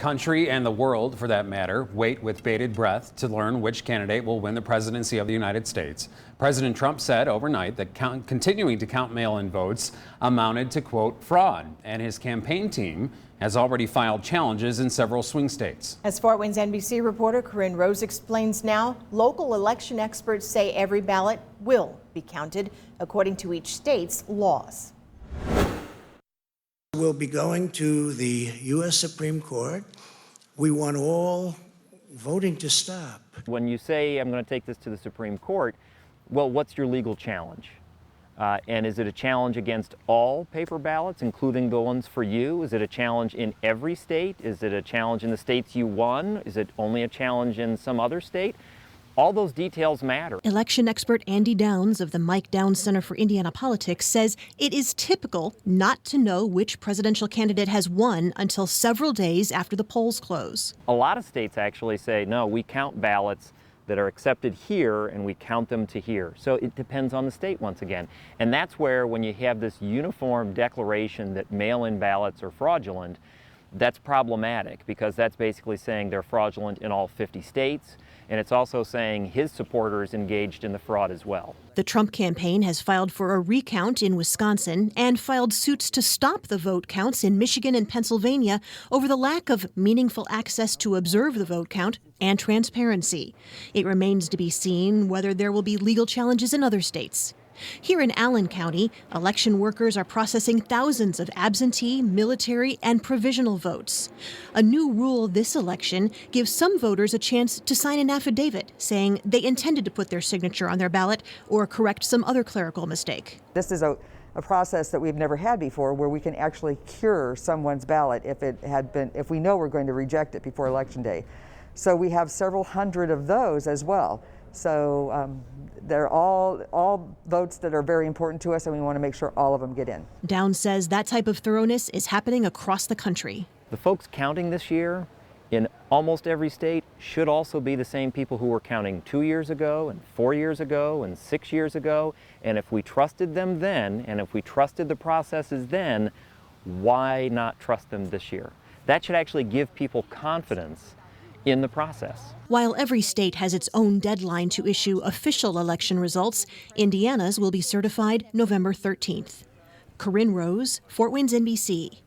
country and the world, for that matter, wait with bated breath to learn which candidate will win the presidency of the United States. President Trump said overnight that continuing to count mail-in votes amounted to, quote, fraud, and his campaign team has already filed challenges in several swing states. As Fort Wayne's NBC reporter Corinne Rose explains now, local election experts say every ballot will be counted according to each state's laws. We'll be going to the U.S. Supreme Court. We want all voting to stop. When you say, I'm going to take this to the Supreme Court, well, what's your legal challenge? And is it a challenge against all paper ballots, including the ones for you? Is it a challenge in every state? Is it a challenge in the states you won? Is it only a challenge in some other state? All those details matter. Election expert Andy Downs of the Mike Downs Center for Indiana Politics says it is typical not to know which presidential candidate has won until several days after the polls close. A lot of states actually say, no, we count ballots that are accepted here and we count them to here. So it depends on the state once again. And that's where when you have this uniform declaration that mail-in ballots are fraudulent, that's problematic because that's basically saying they're fraudulent in all 50 states. And it's also saying his supporters engaged in the fraud as well. The Trump campaign has filed for a recount in Wisconsin and filed suits to stop the vote counts in Michigan and Pennsylvania over the lack of meaningful access to observe the vote count and transparency. It remains to be seen whether there will be legal challenges in other states. Here in Allen County, election workers are processing thousands of absentee, military, and provisional votes. A new rule this election gives some voters a chance to sign an affidavit saying they intended to put their signature on their ballot or correct some other clerical mistake. This is a process that we've never had before where we can actually cure someone's ballot if we know we're going to reject it before Election Day. So we have several hundred of those as well. So they're all votes that are very important to us, and we want to make sure all of them get in. Downs says that type of thoroughness is happening across the country. The folks counting this year in almost every state should also be the same people who were counting 2 years ago and 4 years ago and 6 years ago. And if we trusted them then, and if we trusted the processes then, why not trust them this year? That should actually give people confidence in the process. While every state has its own deadline to issue official election results, Indiana's will be certified November 13th. Corinne Rose, Fort Wayne's NBC.